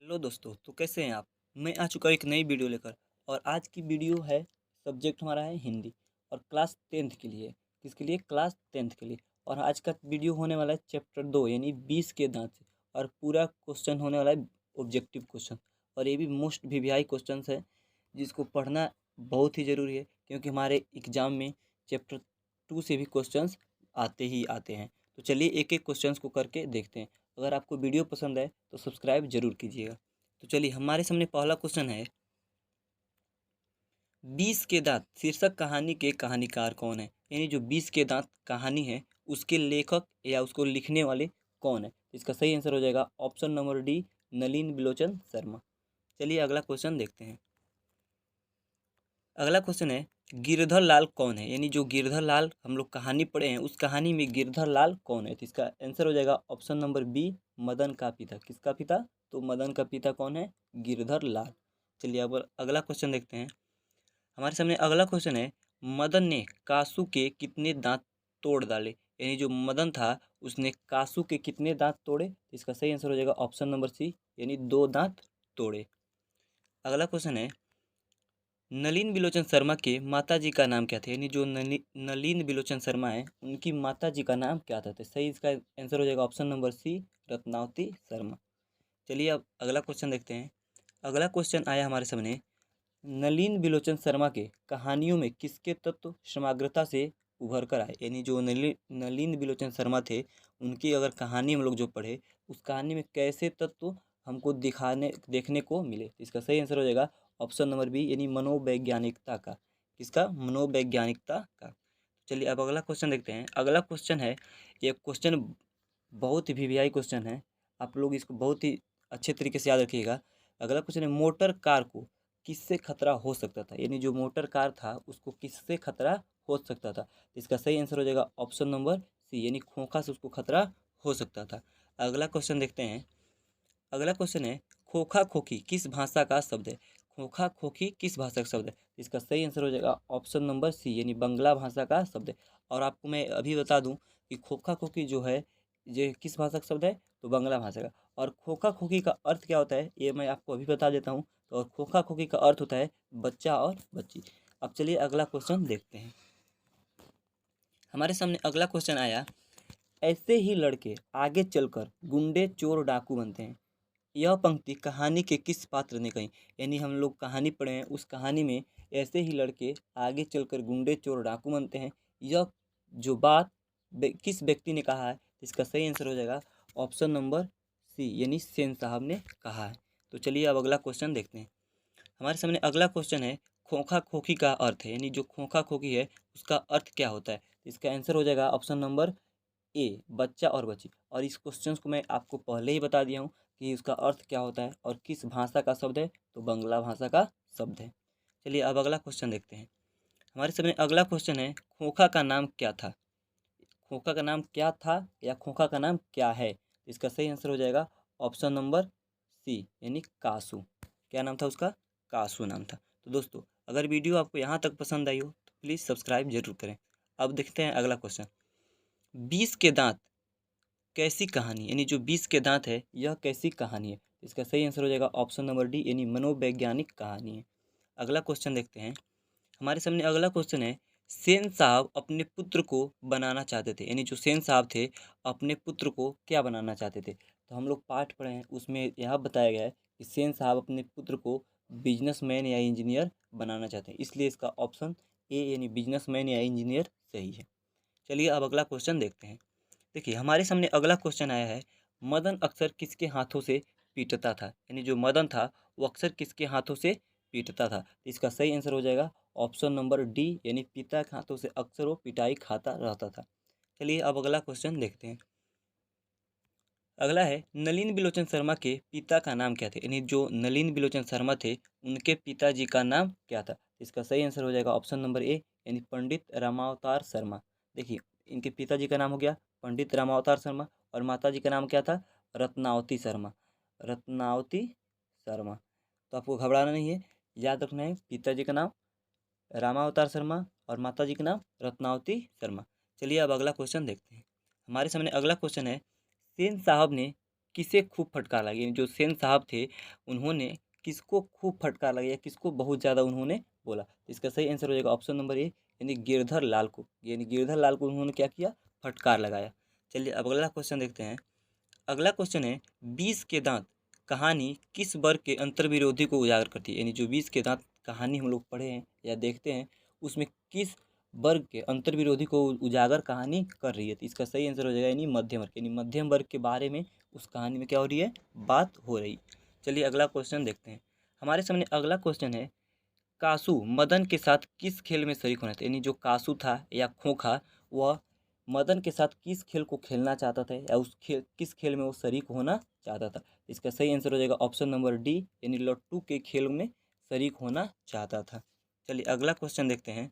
Hello दोस्तों, तो कैसे हैं आप। मैं आ चुका एक नई वीडियो लेकर। और आज की वीडियो है, सब्जेक्ट हमारा है हिंदी और क्लास 10th के लिए। किसके लिए? क्लास 10th के लिए। और आज का वीडियो होने वाला है चैप्टर 2 यानी 20 के दांत से। और पूरा क्वेश्चन होने वाला है ऑब्जेक्टिव क्वेश्चन। और ये भी मोस्ट वीवीआई क्वेश्चन है, जिसको पढ़ना बहुत ही ज़रूरी है, क्योंकि हमारे एग्ज़ाम में चैप्टर 2 से भी क्वेश्चन आते ही आते हैं। तो चलिए एक एक क्वेश्चन को करके देखते हैं। अगर आपको वीडियो पसंद है तो सब्सक्राइब जरूर कीजिएगा। तो चलिए हमारे सामने पहला क्वेश्चन है, 20 के दांत शीर्षक कहानी के कहानीकार कौन है। यानी जो 20 के दांत कहानी है, उसके लेखक या उसको लिखने वाले कौन है। इसका सही आंसर हो जाएगा ऑप्शन नंबर डी, नलिन बिलोचन शर्मा। चलिए अगला क्वेश्चन देखते हैं। अगला क्वेश्चन है, गिरधर लाल कौन है। यानी जो गिरधर लाल हम लोग कहानी पढ़े हैं, उस कहानी में गिरधर लाल कौन है। तो इसका आंसर हो जाएगा ऑप्शन नंबर बी, मदन का पिता। किसका पिता? तो मदन का पिता कौन है? गिरधर लाल। चलिए अब अगला क्वेश्चन देखते हैं। हमारे सामने अगला क्वेश्चन है, मदन ने कासू के कितने दांत तोड़ डाले। यानी जो मदन था, उसने कासू के कितने दांत तोड़े। इसका सही आंसर हो जाएगा ऑप्शन नंबर सी, यानी 2 दांत तोड़े। अगला क्वेश्चन है, नलिन बिलोचन शर्मा के माताजी का नाम क्या था। यानी जो नलिन बिलोचन शर्मा है, उनकी माताजी का नाम क्या था। तो सही इसका आंसर हो जाएगा option number C, Ratnavati Sharma. चलिए अब अगला क्वेश्चन देखते हैं। अगला क्वेश्चन आया हमारे सामने, नलिन बिलोचन शर्मा के कहानियों में किसके तत्व समग्रता से उभर कर आए। यानी जो नलिन बिलोचन शर्मा थे, उनकी अगर कहानी हम लोग जो पढ़े, उस कहानी में कैसे तत्व हमको दिखाने देखने को मिले। इसका सही आंसर हो जाएगा ऑप्शन नंबर बी, यानी मनोवैज्ञानिकता का। किसका? मनोवैज्ञानिकता का। चलिए अब अगला क्वेश्चन देखते हैं। अगला क्वेश्चन है, ये क्वेश्चन बहुत ही वीवीआई क्वेश्चन है, आप लोग इसको बहुत ही अच्छे तरीके से याद रखिएगा। अगला क्वेश्चन है, मोटर कार को किससे खतरा हो सकता था। यानी जो मोटर कार था, उसको किससे खतरा हो सकता था। इसका सही आंसर हो जाएगा ऑप्शन नंबर सी, यानी खोखा से उसको खतरा हो सकता था। अगला क्वेश्चन देखते हैं। अगला क्वेश्चन है, खोखा खोखी किस भाषा का शब्द है। खोखा खोखी किस भाषा का शब्द है। इसका सही आंसर हो जाएगा ऑप्शन नंबर सी, यानी बंगला भाषा का शब्द है। और आपको मैं अभी बता दूं कि खोखा खोखी जो है, ये किस भाषा का शब्द है, तो बंगला भाषा का। और खोखा खोखी का अर्थ क्या होता है, ये मैं आपको अभी बता देता हूँ। तो और खोखा खोखी का अर्थ होता है बच्चा और बच्ची। अब चलिए अगला क्वेश्चन देखते हैं। हमारे सामने अगला क्वेश्चन आया, ऐसे ही लड़के आगे चलकर गुंडे चोर डाकू बनते हैं। यह पंक्ति कहानी के किस पात्र ने कही। यानी हम लोग कहानी पढ़े हैं, उस कहानी में ऐसे ही लड़के आगे चलकर गुंडे चोर डाकू बनते हैं, यह जो बात किस व्यक्ति ने कहा है। इसका सही आंसर हो जाएगा ऑप्शन नंबर सी, यानी सेन साहब ने कहा है। तो चलिए अब अगला क्वेश्चन देखते हैं। हमारे सामने अगला क्वेश्चन है, खोखा खोखी का अर्थ है। यानी जो खोखा खोखी है, उसका अर्थ क्या होता है। इसका आंसर हो जाएगा ऑप्शन नंबर ए, बच्चा और बच्ची। और इस क्वेश्चन को मैं आपको पहले ही बता दिया हूँ कि इसका अर्थ क्या होता है और किस भाषा का शब्द है, तो बंगला भाषा का शब्द है। चलिए अब अगला क्वेश्चन देखते हैं। हमारे सामने अगला क्वेश्चन है, खोखा का नाम क्या था। खोखा का नाम क्या था या खोखा का नाम क्या है। इसका सही आंसर हो जाएगा ऑप्शन नंबर सी, यानी कासू। क्या नाम था उसका? कासू नाम था। तो दोस्तों, अगर वीडियो आपको यहाँ तक पसंद आई हो तो प्लीज़ सब्सक्राइब जरूर करें। अब देखते हैं अगला क्वेश्चन, 20 के दांत कैसी कहानी। यानी जो 20 के दांत है, यह कैसी कहानी है। इसका सही आंसर हो जाएगा ऑप्शन नंबर डी, यानी मनोवैज्ञानिक कहानी है। अगला क्वेश्चन देखते हैं। हमारे सामने अगला क्वेश्चन है, सेन साहब अपने पुत्र को बनाना चाहते थे। यानी जो सेन साहब थे, अपने पुत्र को क्या बनाना चाहते थे। तो हम लोग पाठ पढ़े हैं, उसमें यह बताया गया है कि सेन साहब अपने पुत्र को बिजनेसमैन या इंजीनियर बनाना चाहते हैं। इसलिए इसका ऑप्शन ए, यानी बिजनेसमैन या इंजीनियर सही है। चलिए अब अगला क्वेश्चन देखते हैं। देखिए हमारे सामने अगला क्वेश्चन आया है, मदन अक्सर किसके हाथों से पीटता था। यानी जो मदन था, वो अक्सर किसके हाथों से पीटता था। तो इसका सही आंसर हो जाएगा ऑप्शन नंबर डी, यानी पिता के हाथों से अक्सर वो पिटाई खाता रहता था। चलिए अब अगला क्वेश्चन देखते हैं। अगला है, नलिन बिलोचन शर्मा के पिता का नाम क्या थे। यानी जो नलिन बिलोचन शर्मा थे, उनके पिताजी का नाम क्या था। इसका सही आंसर हो जाएगा ऑप्शन नंबर ए, यानी पंडित रामावतार शर्मा। देखिए इनके पिताजी का नाम हो गया पंडित रामावतार शर्मा, और माताजी का नाम क्या था? रत्नावती शर्मा। रत्नावती शर्मा। तो आपको घबराना नहीं है, याद रखना है पिताजी का नाम रामावतार शर्मा और माताजी का नाम रत्नावती शर्मा। चलिए अब अगला क्वेश्चन देखते हैं। हमारे सामने अगला क्वेश्चन है, सेन साहब ने किसे खूब फटकार लगी, यानी जो सेन साहब थे उन्होंने किसको खूब फटकार लगी या किसको बहुत ज़्यादा उन्होंने बोला। तो इसका सही आंसर हो जाएगा ऑप्शन नंबर ए, यानी गिरधर लाल को, यानी गिरधर लाल को उन्होंने क्या किया, फटकार लगाया। चलिए अब अगला क्वेश्चन देखते हैं। अगला क्वेश्चन है 20 के दांत कहानी किस वर्ग के अंतर्विरोधी को उजागर करती है, यानी जो 20 के दांत कहानी हम लोग पढ़े हैं या देखते हैं उसमें किस वर्ग के अंतर्विरोधी को उजागर कहानी कर रही है। तो इसका सही आंसर हो जाएगा यानी मध्यम वर्ग, यानी मध्यम वर्ग के बारे में उस कहानी में क्या हो रही है, बात हो रही। चलिए अगला क्वेश्चन देखते हैं। हमारे सामने अगला क्वेश्चन है कासू मदन के साथ किस खेल में शरीक होना था, यानी जो कासू था या खोखा वह मदन के साथ किस खेल को खेलना चाहता था या उस खेल किस खेल में वो शरीक होना चाहता था। इसका सही आंसर हो जाएगा ऑप्शन नंबर डी, यानी लट्टू के खेल में शरीक होना चाहता था। चलिए अगला क्वेश्चन देखते हैं।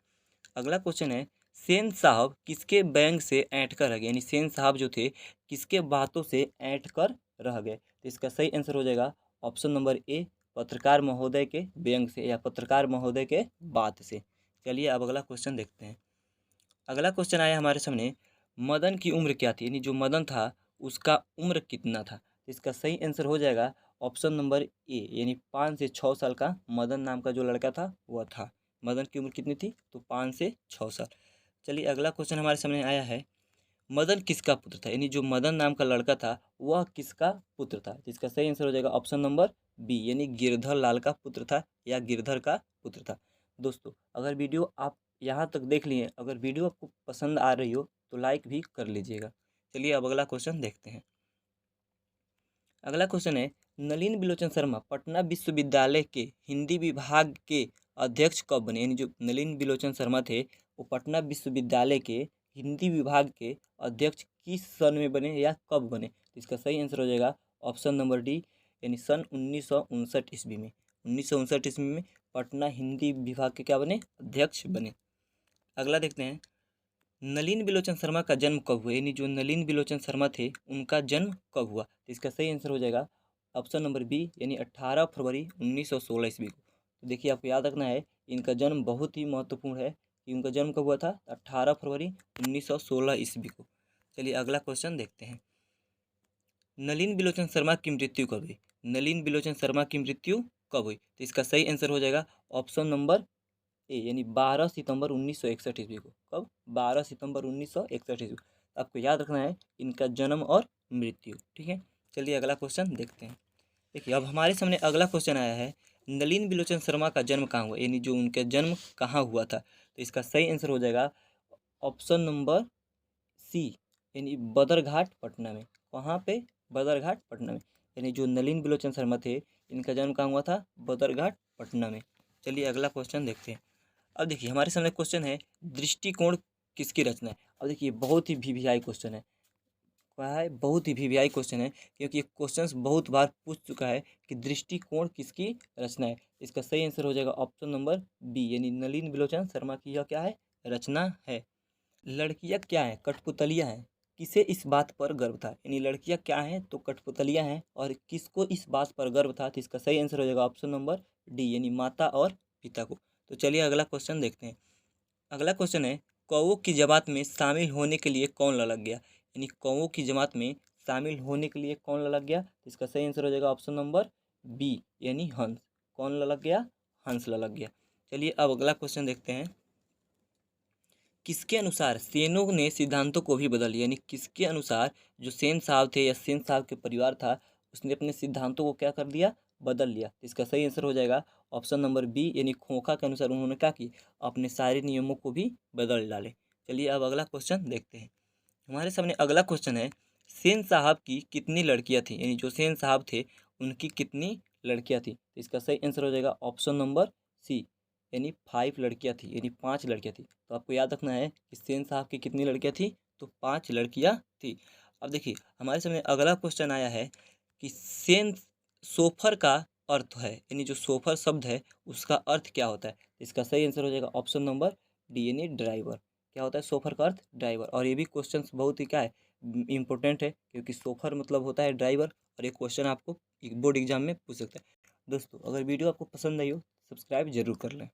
अगला क्वेश्चन है सेन साहब किसके बैंक से ऐंठ कर रह गए, यानी सेन साहब जो थे किसके बातों से ऐंठ कर रह गए। तो इसका सही आंसर हो जाएगा ऑप्शन नंबर ए, पत्रकार महोदय के व्यंग से या पत्रकार महोदय के बात से। चलिए अब अगला क्वेश्चन देखते हैं। अगला क्वेश्चन आया हमारे सामने मदन की उम्र क्या थी, यानी जो मदन था उसका उम्र कितना था। तो इसका सही आंसर हो जाएगा ऑप्शन नंबर ए, यानी 5 से 6 साल का मदन नाम का जो लड़का था वह था। मदन की उम्र कितनी थी, तो 5 से 6 साल। चलिए अगला क्वेश्चन हमारे सामने आया है मदन किसका पुत्र था, यानी जो मदन नाम का लड़का था वह किसका पुत्र था। तो इसका सही आंसर हो जाएगा ऑप्शन नंबर बी, यानी गिरधर लाल का पुत्र था या गिरधर का पुत्र था। दोस्तों अगर वीडियो आप यहाँ तक देख लिए, अगर वीडियो आपको पसंद आ रही हो तो लाइक भी कर लीजिएगा। चलिए अब अगला क्वेश्चन देखते हैं। अगला क्वेश्चन है नलिन बिलोचन शर्मा पटना विश्वविद्यालय के हिंदी विभाग के अध्यक्ष कब बने, यानी जो नलिन बिलोचन शर्मा थे वो पटना विश्वविद्यालय के हिंदी विभाग के अध्यक्ष किस सन में बने या कब बने। तो इसका सही आंसर हो जाएगा ऑप्शन नंबर डी, यानी सन 1959 ईस्वी में। 1959 ईस्वी में पटना हिंदी विभाग के क्या बने, अध्यक्ष बने। अगला देखते हैं नलिन बिलोचन शर्मा का जन्म कब हुआ, यानी जो नलिन बिलोचन शर्मा थे उनका जन्म कब हुआ। तो इसका सही आंसर हो जाएगा ऑप्शन नंबर बी, यानी 18 फरवरी 1916 ईस्वी को। तो देखिए आपको याद रखना है इनका जन्म बहुत ही महत्वपूर्ण है कि उनका जन्म कब हुआ था, 18 फरवरी 1916 ईस्वी को। चलिए अगला क्वेश्चन देखते हैं। नलिन बिलोचन शर्मा की मृत्यु कब हुई, नलिन बिलोचन शर्मा की मृत्यु कब हुई। तो इसका सही आंसर हो जाएगा ऑप्शन नंबर ए, यानी 12 सितंबर 1961 ईस्वी को। कब, 12 सितंबर 1961 ईस्वी। आपको याद रखना है इनका जन्म और मृत्यु, ठीक है। चलिए अगला क्वेश्चन देखते हैं। देखिए अब हमारे सामने अगला क्वेश्चन आया है नलिन बिलोचन शर्मा का जन्म कहाँ हुआ, यानी जो उनका जन्म कहाँ हुआ था। तो इसका सही आंसर हो जाएगा ऑप्शन नंबर सी, यानी बदरघाट पटना में। कहाँ पे, बदरघाट पटना में। यानी जो नलिन बिलोचन शर्मा थे इनका जन्म कहाँ हुआ था, बदरघाट पटना में। चलिए अगला क्वेश्चन देखते हैं। अब देखिए हमारे सामने क्वेश्चन है दृष्टिकोण किसकी रचना है। अब देखिए बहुत ही वीवीआई क्वेश्चन है, क्या है, बहुत ही वीवीआई क्वेश्चन है क्योंकि ये क्वेश्चन बहुत बार पूछ चुका है कि दृष्टिकोण किसकी रचना है। इसका सही आंसर हो जाएगा ऑप्शन नंबर बी, यानी नलिन बिलोचन शर्मा की यह क्या है, रचना है। लड़कियां क्या हैं, कठपुतलियां हैं, किसे इस बात पर गर्व था, यानी लड़कियां क्या हैं तो कठपुतलियां हैं और किसको इस बात पर गर्व था। तो इसका सही आंसर हो जाएगा ऑप्शन नंबर डी, यानी माता और पिता को। तो चलिए अगला क्वेश्चन देखते हैं। अगला क्वेश्चन है कौओं की जमात में शामिल होने के लिए कौन ललक गया, यानी कौओं की जमात में शामिल होने के लिए कौन ललक गया। तो इसका सही आंसर हो जाएगा ऑप्शन नंबर बी, यानी हंस। कौन ललक गया, हंस ललक गया। चलिए अब अगला क्वेश्चन देखते हैं। किसके अनुसार सेनों ने सिद्धांतों को भी बदल दिया, यानी किसके अनुसार जो सेन साहब थे या सेन साहब के परिवार था उसने अपने सिद्धांतों को क्या कर दिया, बदल लिया। इसका सही आंसर हो जाएगा ऑप्शन नंबर बी, यानी खोखा के अनुसार उन्होंने क्या की, अपने सारे नियमों को भी बदल डाले। चलिए अब अगला क्वेश्चन देखते हैं। हमारे सामने अगला क्वेश्चन है सेन साहब की कितनी लड़कियां थी, यानी जो सेन साहब थे उनकी कितनी लड़कियां थी। तो इसका सही आंसर हो जाएगा ऑप्शन नंबर सी, यानी 5 लड़कियां थी, यानी 5 लड़कियां थी। तो आपको याद रखना है कि सेन साहब की कितनी लड़कियां थी, तो 5 लड़कियां थी। अब देखिए हमारे सामने अगला क्वेश्चन आया है कि सेन सोफर का अर्थ है, यानी जो सोफर शब्द है उसका अर्थ क्या होता है। इसका सही आंसर हो जाएगा ऑप्शन नंबर डी, यानी ड्राइवर। क्या होता है सोफर का अर्थ, ड्राइवर। और ये भी क्वेश्चन बहुत ही क्या है, इंपॉर्टेंट है क्योंकि सोफर मतलब होता है ड्राइवर। और ये क्वेश्चन आपको बोर्ड एग्जाम में पूछ सकता है। दोस्तों अगर वीडियो आपको पसंद आई हो सब्सक्राइब जरूर कर लें।